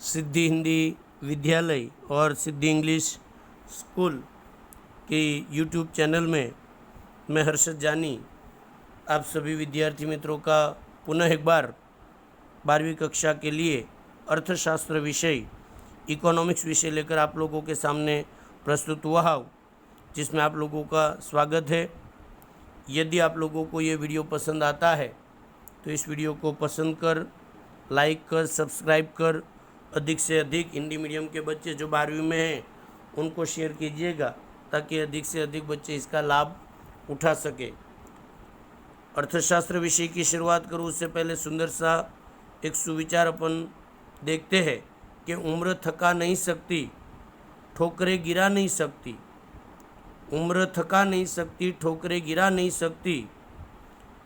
सिद्धि हिंदी विद्यालय और सिद्धि English school के यूट्यूब चैनल में मैं हर्षद जानी आप सभी विद्यार्थी मित्रों का पुनः एक बार 12वीं कक्षा के लिए अर्थशास्त्र विषय इकोनॉमिक्स विषय लेकर आप लोगों के सामने प्रस्तुत हुआ हूँ, जिसमें आप लोगों का स्वागत है। यदि आप लोगों को ये वीडियो पसंद आता है तो इस वीडियो को पसंद कर, लाइक कर, सब्सक्राइब कर, अधिक से अधिक हिंदी मीडियम के बच्चे जो 12वीं में हैं उनको शेयर कीजिएगा ताकि अधिक से अधिक बच्चे इसका लाभ उठा सके। अर्थशास्त्र विषय की शुरुआत करूँ उससे पहले सुंदर सा एक सुविचार अपन देखते हैं कि उम्र थका नहीं सकती, ठोकरें गिरा नहीं सकती। उम्र थका नहीं सकती, ठोकरें गिरा नहीं सकती।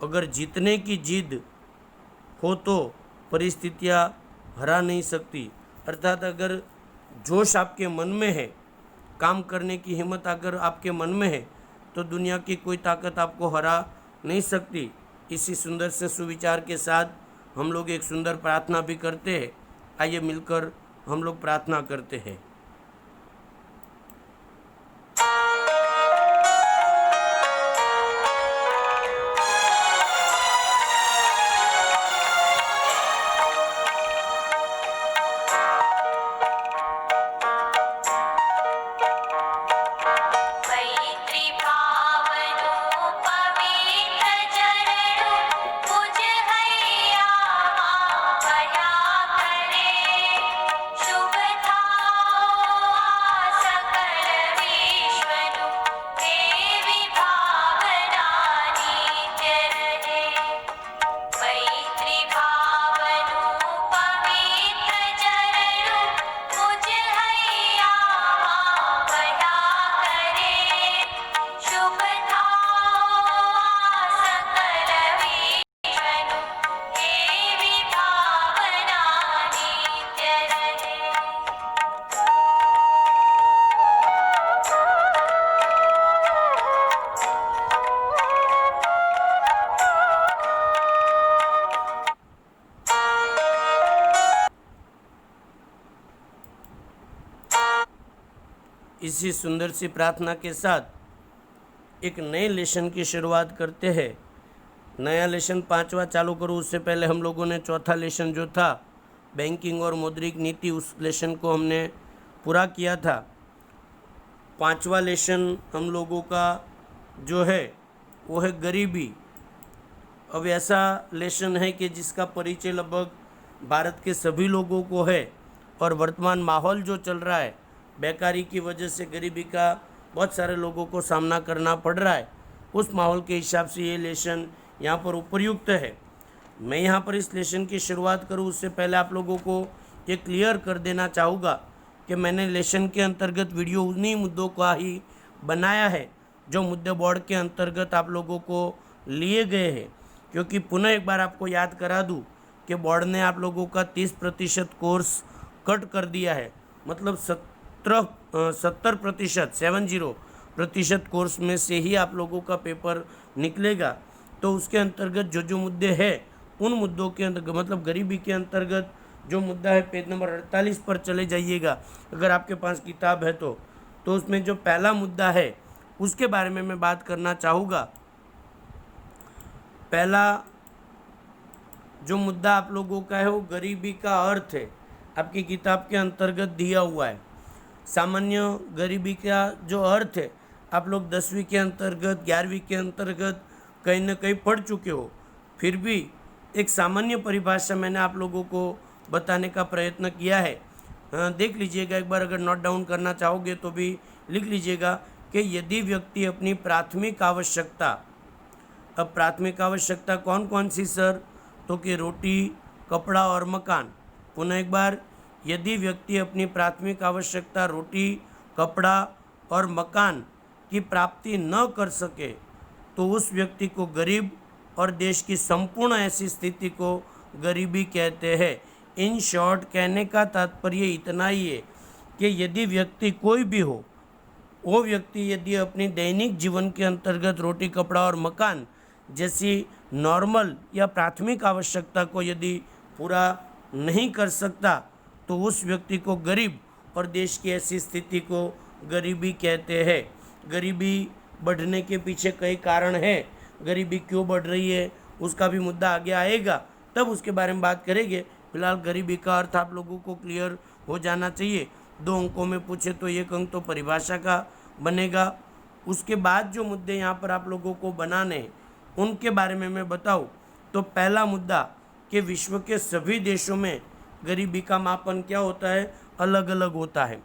अगर जीतने की जिद हो तो परिस्थितियाँ हरा नहीं सकती। अर्थात अगर जोश आपके मन में है, काम करने की हिम्मत अगर आपके मन में है तो दुनिया की कोई ताकत आपको हरा नहीं सकती। इसी सुंदर से सुविचार के साथ हम लोग एक सुंदर प्रार्थना भी करते हैं। आइए मिलकर हम लोग प्रार्थना करते हैं। इसी सुंदर सी प्रार्थना के साथ एक नए लेसन की शुरुआत करते हैं। नया लेसन 5वां चालू करूँ उससे पहले हम लोगों ने चौथा लेसन जो था बैंकिंग और मौद्रिक नीति, उस लेसन को हमने पूरा किया था। 5वां लेसन हम लोगों का जो है वो है गरीबी। अब ऐसा लेसन है कि जिसका परिचय लगभग भारत के सभी लोगों को है और वर्तमान माहौल जो चल रहा है, बेकारी की वजह से गरीबी का बहुत सारे लोगों को सामना करना पड़ रहा है, उस माहौल के हिसाब से ये लेसन यहाँ पर उपयुक्त है। मैं यहाँ पर इस लेसन की शुरुआत करूँ उससे पहले आप लोगों को ये क्लियर कर देना चाहूँगा कि मैंने लेसन के अंतर्गत वीडियो उन्हीं मुद्दों का ही बनाया है जो मुद्दे बोर्ड के अंतर्गत आप लोगों को लिए गए हैं। क्योंकि पुनः एक बार आपको याद करा दूँ कि बोर्ड ने आप लोगों का 30% कोर्स कट कर दिया है, मतलब 70% कोर्स में से ही आप लोगों का पेपर निकलेगा। तो उसके अंतर्गत जो मुद्दे हैं उन मुद्दों के अंतर्गत, मतलब गरीबी के अंतर्गत जो मुद्दा है, पेज नंबर 48 पर चले जाइएगा अगर आपके पास किताब है तो उसमें जो पहला मुद्दा है उसके बारे में मैं बात करना चाहूँगा। पहला जो मुद्दा आप लोगों का है वो गरीबी का अर्थ है, आपकी किताब के अंतर्गत दिया हुआ है। सामान्य गरीबी का जो अर्थ है आप लोग 10वीं के अंतर्गत, 11वीं के अंतर्गत कहीं ना कहीं पढ़ चुके हो, फिर भी एक सामान्य परिभाषा मैंने आप लोगों को बताने का प्रयत्न किया है। देख लीजिएगा एक बार, अगर नोट डाउन करना चाहोगे तो भी लिख लीजिएगा कि यदि व्यक्ति अपनी प्राथमिक आवश्यकता, अब प्राथमिक आवश्यकता कौन कौन सी सर, तो कि रोटी, कपड़ा और मकान। पुनः एक बार, यदि व्यक्ति अपनी प्राथमिक आवश्यकता रोटी, कपड़ा और मकान की प्राप्ति न कर सके तो उस व्यक्ति को गरीब और देश की संपूर्ण ऐसी स्थिति को गरीबी कहते हैं। इन शॉर्ट कहने का तात्पर्य इतना ही है कि यदि व्यक्ति कोई भी हो, वो व्यक्ति यदि अपनी दैनिक जीवन के अंतर्गत रोटी, कपड़ा और मकान जैसी नॉर्मल या प्राथमिक आवश्यकता को यदि पूरा नहीं कर सकता तो उस व्यक्ति को गरीब और देश की ऐसी स्थिति को गरीबी कहते हैं। गरीबी बढ़ने के पीछे कई कारण हैं, गरीबी क्यों बढ़ रही है उसका भी मुद्दा आगे आएगा, तब उसके बारे में बात करेंगे। फिलहाल गरीबी का अर्थ आप लोगों को क्लियर हो जाना चाहिए। 2 अंकों में पूछे तो 1 अंक तो परिभाषा का बनेगा। उसके बाद जो मुद्दे यहाँ पर आप लोगों को बनाने हैं उनके बारे में मैं बताऊँ तो पहला मुद्दा कि विश्व के सभी देशों में गरीबी का मापन क्या होता है, अलग अलग होता है।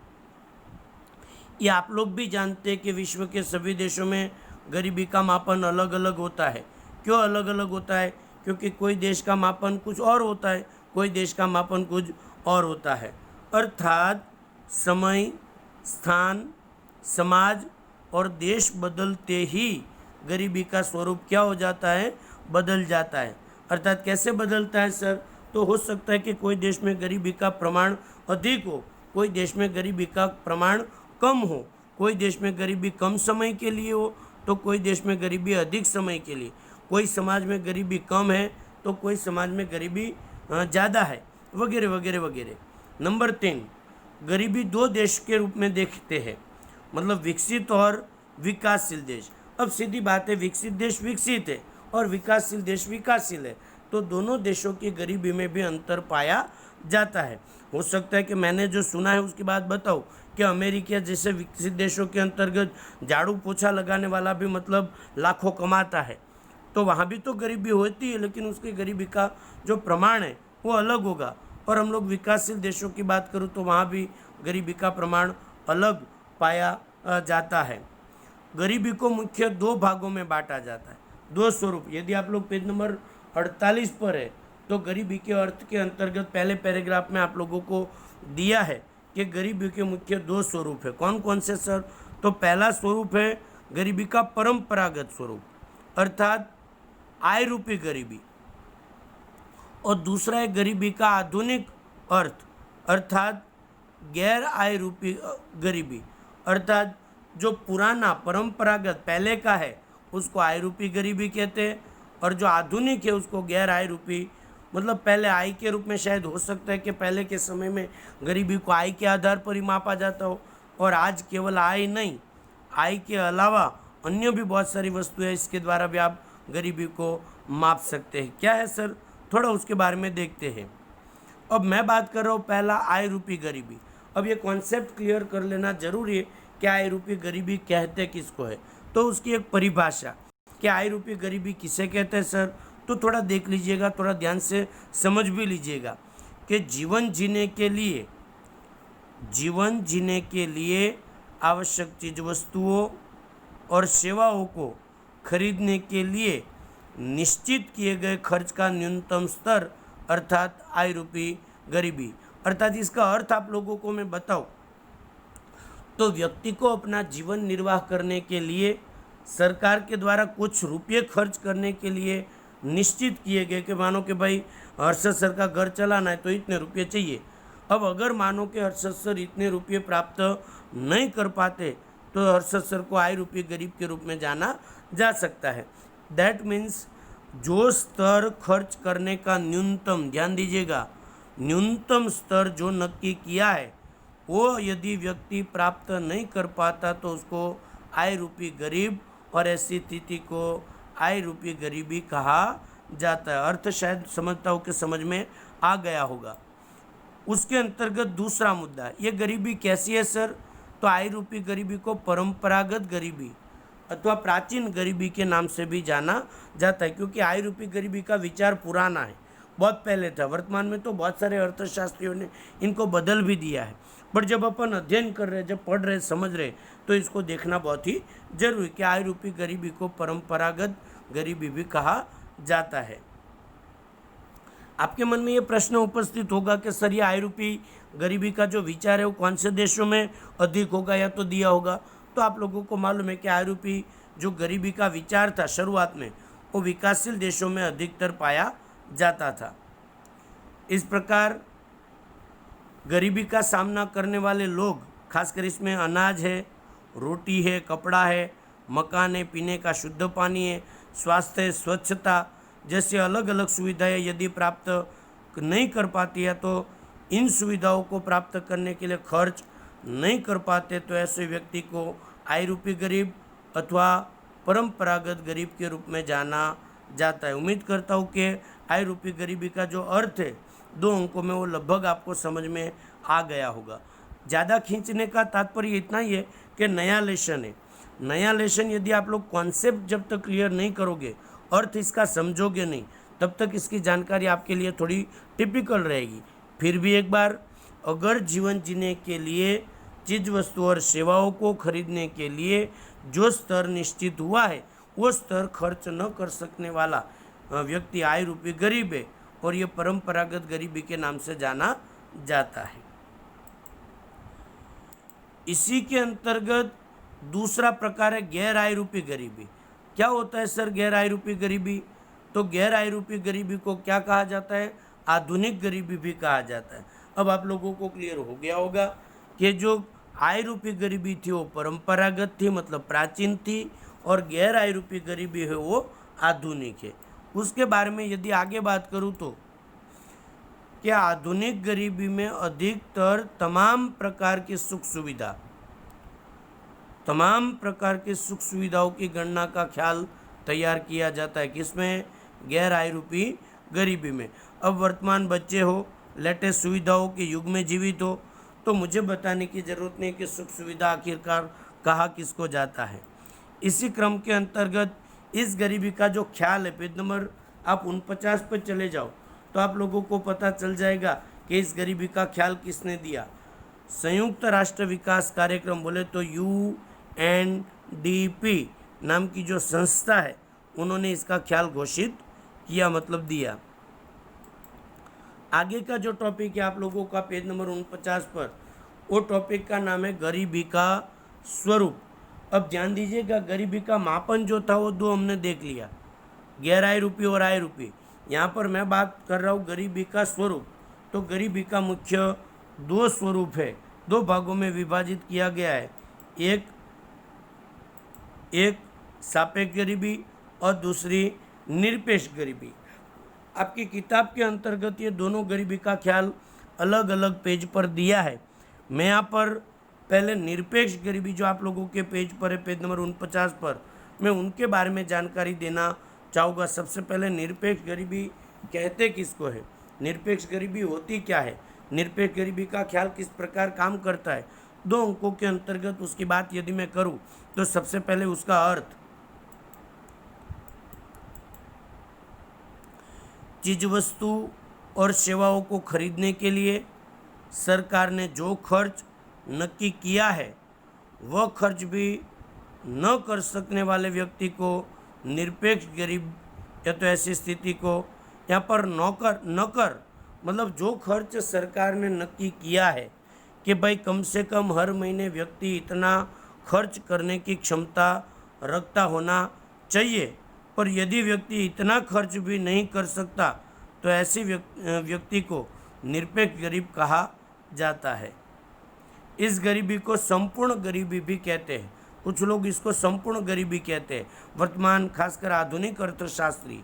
ये आप लोग भी जानते हैं कि विश्व के सभी देशों में गरीबी का मापन अलग अलग होता है। क्यों अलग अलग होता है? क्योंकि कोई देश का मापन कुछ और होता है, कोई देश का मापन कुछ और होता है। अर्थात समय, स्थान, समाज और देश बदलते ही गरीबी का स्वरूप क्या हो जाता है, बदल जाता है। अर्थात कैसे बदलता है सर? तो हो सकता है कि कोई देश में गरीबी का प्रमाण अधिक हो, कोई देश में गरीबी का प्रमाण कम हो, कोई देश में गरीबी कम समय के लिए हो तो कोई देश में गरीबी अधिक समय के लिए, कोई समाज में गरीबी कम है तो कोई समाज में गरीबी ज़्यादा है, वगैरह वगैरह वगैरह। नंबर 3, गरीबी 2 देश के रूप में देखते हैं, मतलब विकसित और विकासशील देश। अब सीधी बात है, विकसित देश विकसित है और विकासशील देश विकासशील है, तो दोनों देशों की गरीबी में भी अंतर पाया जाता है। हो सकता है कि मैंने जो सुना है उसकी बात बताऊँ कि अमेरिका जैसे विकसित देशों के अंतर्गत झाड़ू पोछा लगाने वाला भी मतलब लाखों कमाता है, तो वहाँ भी तो गरीबी होती है, लेकिन उसकी गरीबी का जो प्रमाण है वो अलग होगा। और हम लोग विकासशील देशों की बात करूँ तो वहाँ भी गरीबी का प्रमाण अलग पाया जाता है। गरीबी को मुख्य 2 भागों में बांटा जाता है, 2 स्वरूप। यदि आप लोग पेज नंबर 48 पर है तो गरीबी के अर्थ के अंतर्गत पहले पैराग्राफ में आप लोगों को दिया है कि गरीबी के मुख्य 2 स्वरूप है। कौन कौन से सर? तो पहला स्वरूप है गरीबी का परंपरागत स्वरूप, अर्थात आय रूपी गरीबी, और दूसरा है गरीबी का आधुनिक अर्थ, अर्थात गैर आय रूपी गरीबी। अर्थात जो पुराना परंपरागत पहले का है उसको आय रूपी गरीबी कहते हैं, और जो आधुनिक है उसको गैर आय रूपी, मतलब पहले आय के रूप में शायद हो सकता है कि पहले के समय में गरीबी को आय के आधार पर ही मापा जाता हो, और आज केवल आय नहीं, आय के अलावा अन्य भी बहुत सारी वस्तुएं इसके द्वारा भी आप गरीबी को माप सकते हैं। क्या है सर? थोड़ा उसके बारे में देखते हैं। अब मैं बात कर रहा हूँ पहला आय रूपी गरीबी। अब ये कॉन्सेप्ट क्लियर कर लेना जरूरी है कि आय रूपी गरीबी कहते किसको है। तो उसकी एक परिभाषा कि आय रूपी गरीबी किसे कहते हैं सर, तो थोड़ा देख लीजिएगा, थोड़ा ध्यान से समझ भी लीजिएगा कि जीवन जीने के लिए आवश्यक चीज वस्तुओं और सेवाओं को खरीदने के लिए निश्चित किए गए खर्च का न्यूनतम स्तर, अर्थात आय रूपी गरीबी। अर्थात इसका अर्थ आप लोगों को मैं बताऊं तो व्यक्ति को अपना जीवन निर्वाह करने के लिए सरकार के द्वारा कुछ रुपये खर्च करने के लिए निश्चित किए गए कि मानो कि भाई हर्षद सर का घर चलाना है तो इतने रुपये चाहिए। अब अगर मानो कि हर्षद सर इतने रुपये प्राप्त नहीं कर पाते तो हर्षद सर को आय रूपी गरीब के रूप में जाना जा सकता है। दैट मीन्स जो स्तर खर्च करने का न्यूनतम, ध्यान दीजिएगा, न्यूनतम स्तर जो नक्की किया है वो यदि व्यक्ति प्राप्त नहीं कर पाता तो उसको आय रूपी गरीब, और ऐसी स्थिति को आय रूपी गरीबी कहा जाता है। अर्थ शायद समझता हूँ कि समझ में आ गया होगा। उसके अंतर्गत दूसरा मुद्दा, ये गरीबी कैसी है सर? तो आय रूपी गरीबी को परंपरागत गरीबी अथवा प्राचीन गरीबी के नाम से भी जाना जाता है, क्योंकि आय रूपी गरीबी का विचार पुराना है, बहुत पहले था। वर्तमान में तो बहुत सारे अर्थशास्त्रियों ने इनको बदल भी दिया है, बट जब अपन अध्ययन कर रहे, जब पढ़ रहे, समझ रहे, तो इसको देखना बहुत ही जरूरी कि आय रूपी गरीबी को परंपरागत गरीबी भी कहा जाता है। आपके मन में ये प्रश्न उपस्थित होगा कि सर ये आय रूपी गरीबी का जो विचार है वो कौन से देशों में अधिक होगा या तो दिया होगा? तो आप लोगों को मालूम है कि आय रूपी जो गरीबी का विचार था शुरुआत में वो विकासशील देशों में अधिकतर पाया जाता था। इस प्रकार गरीबी का सामना करने वाले लोग, खासकर इसमें अनाज है, रोटी है, कपड़ा है, मकान है, पीने का शुद्ध पानी है, स्वास्थ्य, स्वच्छता जैसे अलग अलग सुविधाएं यदि प्राप्त नहीं कर पाती है तो इन सुविधाओं को प्राप्त करने के लिए खर्च नहीं कर पाते तो ऐसे व्यक्ति को आय रूपी गरीब अथवा परंपरागत गरीब के रूप में जाना जाता है। उम्मीद करता हूँ कि आय रूपी गरीबी का जो अर्थ है 2 अंकों में वो लगभग आपको समझ में आ गया होगा। ज़्यादा खींचने का तात्पर्य इतना ही है कि नया लेसन है। नया लेसन यदि आप लोग कॉन्सेप्ट जब तक क्लियर नहीं करोगे, अर्थ इसका समझोगे नहीं, तब तक इसकी जानकारी आपके लिए थोड़ी टिपिकल रहेगी। फिर भी एक बार, अगर जीवन जीने के लिए चीज़ वस्तु और सेवाओं को खरीदने के लिए जो स्तर निश्चित हुआ है वो स्तर खर्च न कर सकने वाला व्यक्ति आय रूपी गरीब है और ये परंपरागत गरीबी के नाम से जाना जाता है। इसी के अंतर्गत दूसरा प्रकार है गैर आय रूपी गरीबी। क्या होता है सर गैर आय रूपी गरीबी? तो गैर आय रूपी गरीबी को क्या कहा जाता है? आधुनिक गरीबी भी कहा जाता है। अब आप लोगों को क्लियर हो गया होगा कि जो आय रूपी गरीबी थी वो परंपरागत थी, मतलब प्राचीन थी, और गैर आय रूपी गरीबी है वो आधुनिक है। उसके बारे में यदि आगे बात करूँ तो क्या आधुनिक गरीबी में अधिकतर तमाम प्रकार की सुख सुविधाओं की गणना का ख्याल तैयार किया जाता है। किसमें? गैर आय रूपी गरीबी में। अब वर्तमान बच्चे हो, लेटेस्ट सुविधाओं के युग में जीवित हो, तो मुझे बताने की ज़रूरत नहीं कि सुख सुविधा आखिरकार कहा किसको जाता है। इसी क्रम के अंतर्गत इस गरीबी का जो ख्याल है, पेज नंबर आप 49 पर चले जाओ तो आप लोगों को पता चल जाएगा कि इस गरीबी का ख्याल किसने दिया। संयुक्त राष्ट्र विकास कार्यक्रम, बोले तो UNDP नाम की जो संस्था है, उन्होंने इसका ख्याल घोषित किया, मतलब दिया। आगे का जो टॉपिक है आप लोगों का पेज नंबर 49 पर, वो टॉपिक का नाम है गरीबी का स्वरूप। अब ध्यान दीजिएगा, गरीबी का मापन जो था वो 2 हमने देख लिया, गैर आय रूपी और आय रूपी। यहाँ पर मैं बात कर रहा हूँ गरीबी का स्वरूप। तो गरीबी का मुख्य 2 स्वरूप है, 2 भागों में विभाजित किया गया है। एक सापेक्ष गरीबी और दूसरी निरपेक्ष गरीबी। आपकी किताब के अंतर्गत ये दोनों गरीबी का ख्याल अलग अलग पेज पर दिया है। मैं यहाँ पर पहले निरपेक्ष गरीबी जो आप लोगों के पेज पर है, पेज नंबर 49 पर, मैं उनके बारे में जानकारी देना चाहूँगा। सबसे पहले निरपेक्ष गरीबी कहते किसको है, निरपेक्ष गरीबी होती क्या है, निरपेक्ष गरीबी का ख्याल किस प्रकार काम करता है। 2 अंकों के अंतर्गत उसकी बात यदि मैं करूँ तो सबसे पहले उसका अर्थ, चीज वस्तु और सेवाओं को खरीदने के लिए सरकार ने जो खर्च नक्की किया है वह खर्च भी न कर सकने वाले व्यक्ति को निरपेक्ष गरीब, या तो ऐसी स्थिति को यहाँ पर नकर मतलब जो खर्च सरकार ने नक्की किया है कि भाई कम से कम हर महीने व्यक्ति इतना खर्च करने की क्षमता रखता होना चाहिए, पर यदि व्यक्ति इतना खर्च भी नहीं कर सकता तो ऐसे व्यक्ति को निरपेक्ष गरीब कहा जाता है। इस गरीबी को संपूर्ण गरीबी भी कहते हैं, कुछ लोग इसको संपूर्ण गरीबी कहते हैं। वर्तमान खासकर आधुनिक अर्थशास्त्री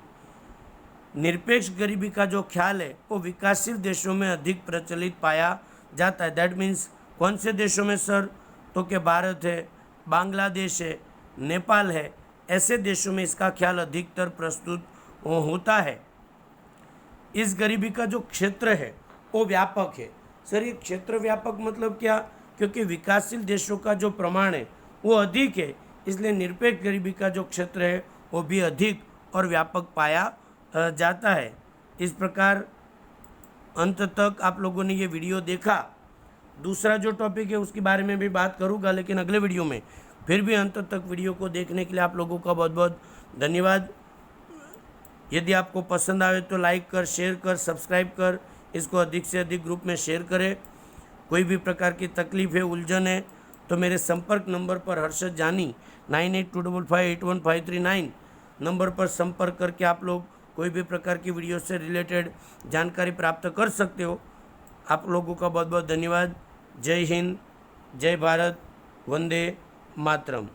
निरपेक्ष गरीबी का जो ख्याल है वो विकासशील देशों में अधिक प्रचलित पाया जाता है। दैट मीन्स कौन से देशों में सर? तो कि भारत है, बांग्लादेश है, नेपाल है, ऐसे देशों में इसका ख्याल अधिकतर प्रस्तुत होता है। इस गरीबी का जो क्षेत्र है वो व्यापक है। सर ये क्षेत्र व्यापक मतलब क्या? क्योंकि विकासशील देशों का जो प्रमाण है वो अधिक है, इसलिए निरपेक्ष गरीबी का जो क्षेत्र है वो भी अधिक और व्यापक पाया जाता है। इस प्रकार अंत तक आप लोगों ने ये वीडियो देखा। दूसरा जो टॉपिक है उसके बारे में भी बात करूँगा, लेकिन अगले वीडियो में। फिर भी अंत तक वीडियो को देखने के लिए आप लोगों का बहुत बहुत धन्यवाद। यदि आपको पसंद आए तो लाइक कर, शेयर कर, सब्सक्राइब कर, इसको अधिक से अधिक ग्रुप में शेयर करें। कोई भी प्रकार की तकलीफ़ है, उलझन है तो मेरे संपर्क नंबर पर हर्षद जानी 9825581539 नंबर पर संपर्क करके आप लोग कोई भी प्रकार की वीडियो से रिलेटेड जानकारी प्राप्त कर सकते हो। आप लोगों का बहुत बहुत धन्यवाद। जय हिंद, जय भारत, वंदे मातरम।